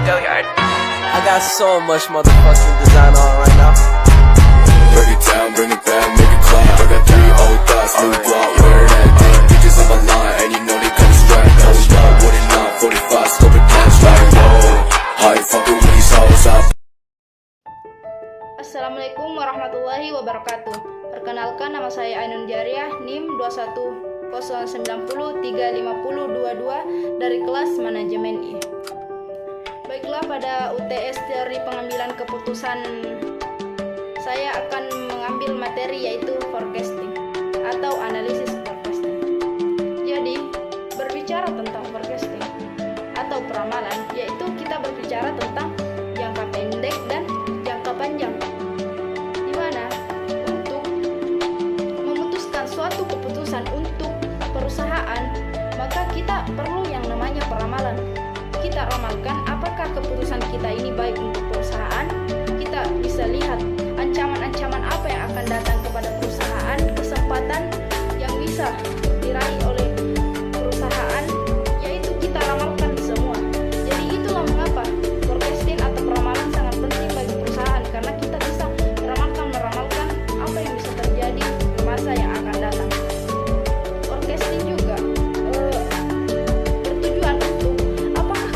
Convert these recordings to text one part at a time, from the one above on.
I got so much motherfucking design on right now. Break it down, bring it back, make it clap. I got 3 old thoughts, new block, where that day. Bitches on my line, and you know they come straight. Hold up, what it not, 45, scope it cash like whoa. How you fucking with these hoes up? Assalamualaikum warahmatullahi wabarakatuh. Perkenalkan, nama saya Ainun Jariah, NIM 21090350222 dari kelas manajemen I. Baiklah, pada UTS dari pengambilan keputusan saya akan mengambil materi yaitu forecasting atau analisis forecasting. Jadi, berbicara tentang forecasting atau peramalan, yaitu kita berbicara tentang jangka pendek dan jangka panjang, di mana untuk memutuskan suatu keputusan untuk perusahaan, maka kita perlu yang namanya peramalan. Kita ramalkan apakah keputusan kita ini baik untuk perusahaan. Kita bisa lihat ancaman-ancaman apa yang akan datang kepada perusahaan, kesempatan yang bisa diraih oleh perusahaan, yaitu kita ramalkan semua. Jadi itulah mengapa forecasting atau peramalan sangat penting bagi perusahaan, karena kita bisa meramalkan apa yang bisa terjadi di masa yang akan datang. Forecasting juga bertujuan untuk apakah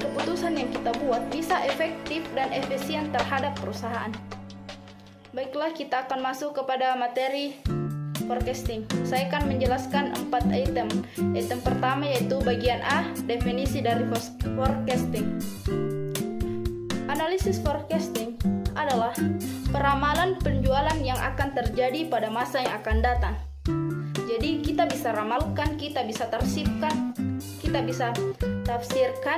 keputusan yang kita buat bisa efektif dan efisien terhadap perusahaan. Baiklah, kita akan masuk kepada materi forecasting. Saya akan menjelaskan 4 item. Item pertama yaitu bagian A, definisi dari forecasting. Analisis forecasting adalah peramalan penjualan yang akan terjadi pada masa yang akan datang. Jadi kita bisa ramalkan, kita bisa tersipkan, kita bisa tafsirkan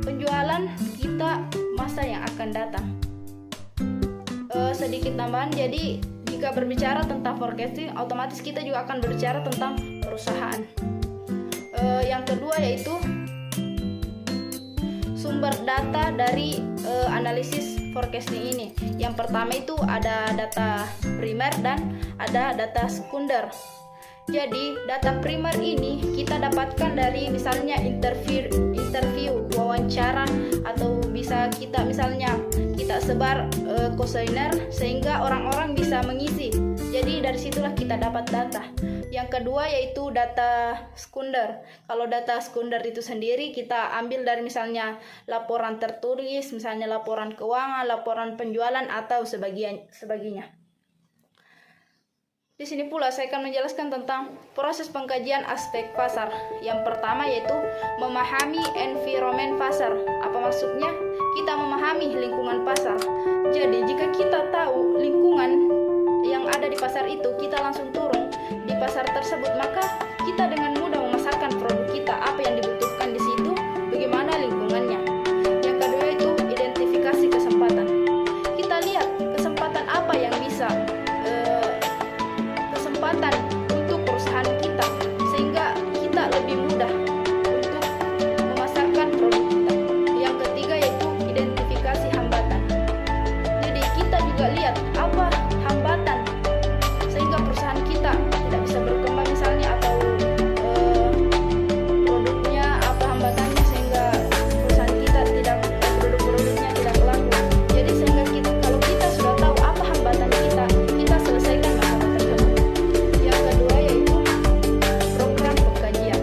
penjualan kita masa yang akan datang. Sedikit tambahan, jadi jika berbicara tentang forecasting, otomatis kita juga akan berbicara tentang perusahaan. Yang kedua yaitu sumber data dari analisis forecasting ini. Yang pertama itu ada data primer dan ada data sekunder. Jadi data primer ini kita dapatkan dari misalnya interview, wawancara, atau bisa kita sebar kuesioner sehingga orang-orang bisa mengisi. Jadi dari situlah kita dapat data. Yang kedua yaitu data sekunder. Kalau data sekunder itu sendiri kita ambil dari misalnya laporan tertulis, misalnya laporan keuangan, laporan penjualan atau sebagainya. Di sini pula saya akan menjelaskan tentang proses pengkajian aspek pasar. Yang pertama yaitu memahami environment pasar. Apa maksudnya? Kita memahami lingkungan pasar. Jadi jika kita tahu lingkungan yang ada di pasar itu, kita langsung turun di pasar tersebut, maka kita dengan mudah memasarkan produk kita. Apa yang dibutuhkan di situ, bagaimana lingkungannya. Yang kedua itu identifikasi kesempatan. Kita lihat kesempatan apa yang bisa untuk perusahaan kita, sehingga kita lebih mudah untuk memasarkan produk kita. Yang ketiga yaitu identifikasi hambatan. Jadi kita juga lihat apa hambatan sehingga perusahaan kita tidak bisa berkembang misalnya, atau produknya apa hambatannya sehingga perusahaan kita produk-produknya tidak laku. Jadi sehingga kalau kita sudah tahu apa hambatan kita selesaikan masalah tersebut. Yang kedua yaitu program pengkajian.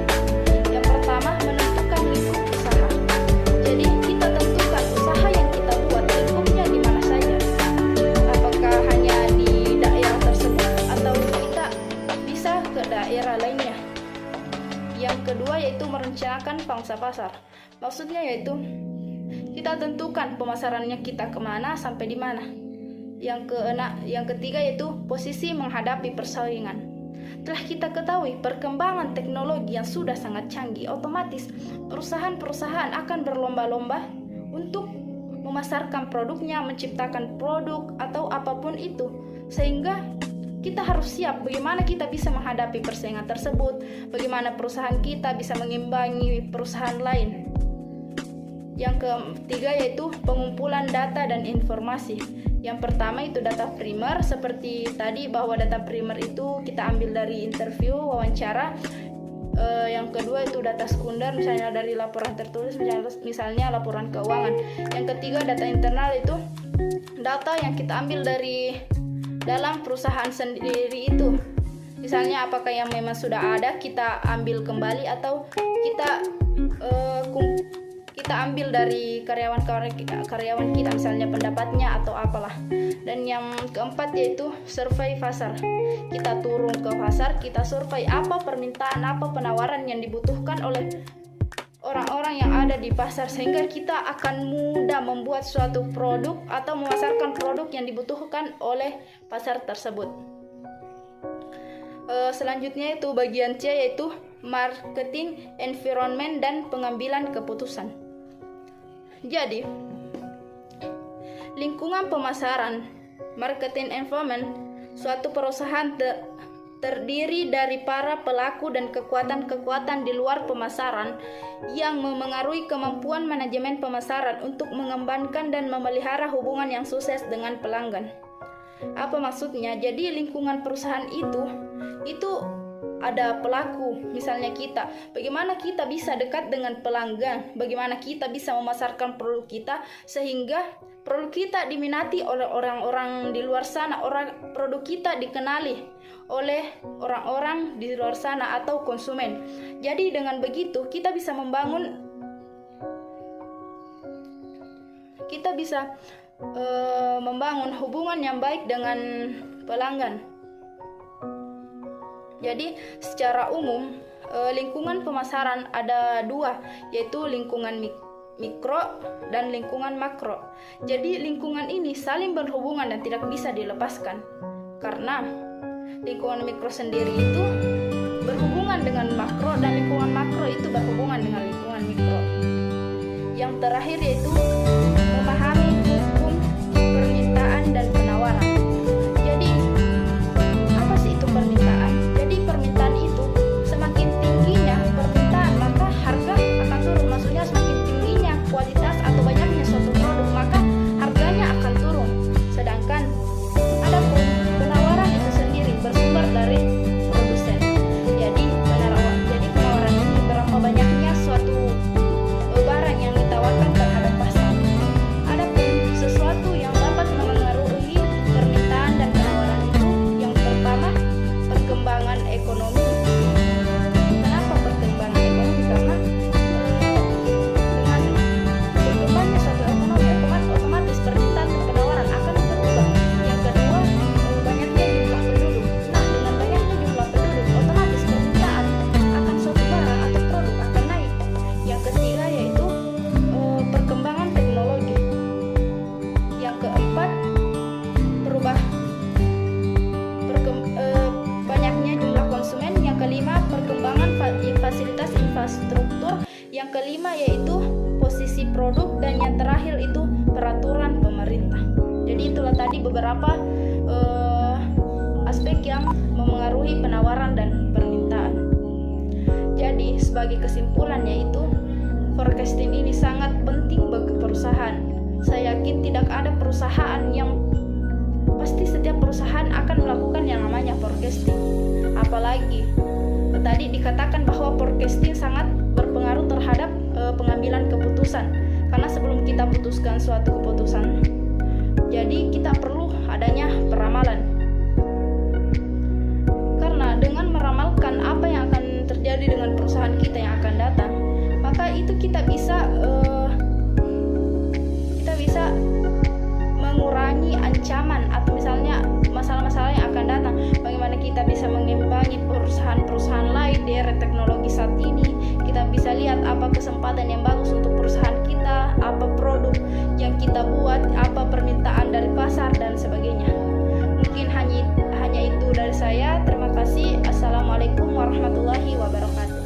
Yang pertama, menentukan lingkup usaha. Jadi kita tentukan usaha yang kita buat lingkupnya di mana saja. Apakah hanya di daerah tersebut atau kita bisa ke daerah lainnya. Yang kedua yaitu merencanakan pangsa pasar. Maksudnya yaitu kita tentukan pemasarannya kita kemana sampai di mana. Yang ketiga yaitu posisi menghadapi persaingan. Telah kita ketahui perkembangan teknologi yang sudah sangat canggih, otomatis perusahaan-perusahaan akan berlomba-lomba untuk memasarkan produknya, menciptakan produk atau apapun itu, sehingga kita harus siap bagaimana kita bisa menghadapi persaingan tersebut, bagaimana perusahaan kita bisa mengimbangi perusahaan lain. Yang ketiga yaitu pengumpulan data dan informasi. Yang pertama itu data primer, seperti tadi bahwa data primer itu kita ambil dari interview, wawancara. Yang kedua itu data sekunder, misalnya dari laporan tertulis, misalnya laporan keuangan. Yang ketiga data internal, itu data yang kita ambil dari dalam perusahaan sendiri itu. Misalnya apakah yang memang sudah ada kita ambil kembali atau kita ambil dari karyawan kita, misalnya pendapatnya atau apalah. Dan yang keempat yaitu survei pasar. Kita turun ke pasar, kita survei apa permintaan, apa penawaran yang dibutuhkan oleh orang-orang yang ada di pasar, sehingga kita akan mudah membuat suatu produk atau memasarkan produk yang dibutuhkan oleh pasar tersebut. Selanjutnya itu bagian C, yaitu marketing, environment, dan pengambilan keputusan. Jadi, lingkungan pemasaran, marketing environment, suatu perusahaan terdiri dari para pelaku dan kekuatan-kekuatan di luar pemasaran yang memengaruhi kemampuan manajemen pemasaran untuk mengembangkan dan memelihara hubungan yang sukses dengan pelanggan. Apa maksudnya? Jadi lingkungan perusahaan itu ada pelaku, misalnya kita. Bagaimana kita bisa dekat dengan pelanggan? Bagaimana kita bisa memasarkan produk kita sehingga produk kita diminati oleh orang-orang di luar sana, produk kita dikenali oleh orang-orang di luar sana atau konsumen. Jadi dengan begitu kita bisa membangun hubungan yang baik dengan pelanggan. Jadi secara umum lingkungan pemasaran ada dua, yaitu lingkungan mikro dan lingkungan makro. Jadi lingkungan ini saling berhubungan dan tidak bisa dilepaskan, karena lingkungan mikro sendiri itu berhubungan dengan makro dan lingkungan makro itu berhubungan dengan lingkungan mikro. Yang terakhir yaitu memahami hukum permintaan dan penawaran. Jadi apa sih itu permintaan? Jadi permintaan itu semakin tingginya permintaan, maka harga akan turun. Maksudnya semakin tingginya kualitas atau banyaknya suatu produk, maka harganya akan turun. Sedangkan adapun penawaran itu sendiri bersumber dari produsen. Jadi penawaran ini berapa banyaknya suatu barang yang ditawarkan terhadap pasar. Adapun sesuatu yang dapat mengaruhi permintaan dan penawaran itu, yang pertama perkembangan ekonomi. Kenapa perkembangan ekonomi? Karena dengan berkembangnya suatu ekonomi, otomatis permintaan dan penawaran akan berubah. Yang kedua, banyaknya jumlah penduduk. Nah, dengan banyaknya jumlah penduduk, otomatis permintaan akan suatu barang atau produk akan naik. Yang ketiga yaitu perkembangan teknologi. Yang keempat, banyaknya jumlah konsumen. Yang kelima, perkembangan fasilitas infrastruktur. Yang kelima yaitu posisi produk, dan yang terakhir itu peraturan pemerintah. Jadi itulah tadi beberapa aspek yang memengaruhi penawaran dan permintaan. Jadi sebagai kesimpulannya itu, forecasting ini sangat penting bagi perusahaan. Saya yakin tidak ada perusahaan pasti setiap perusahaan akan melakukan yang namanya forecasting. Apalagi tadi dikatakan bahwa forecasting sangat berpengaruh terhadap pengambilan keputusan. Karena sebelum kita putuskan suatu keputusan, jadi kita perlu adanya peramalan. Karena dengan meramalkan apa yang akan terjadi dengan perusahaan kita yang akan datang, maka itu kita bisa mengurangi ancaman atau misalnya masalah-masalah yang akan datang. Bagaimana kita bisa mengimbangi perusahaan-perusahaan lain di era teknologi saat ini. Kita bisa lihat apa kesempatan yang bagus untuk perusahaan kita, apa produk yang kita buat, apa permintaan dari pasar dan sebagainya. Mungkin hanya itu dari saya. Terima kasih. Assalamualaikum warahmatullahi wabarakatuh.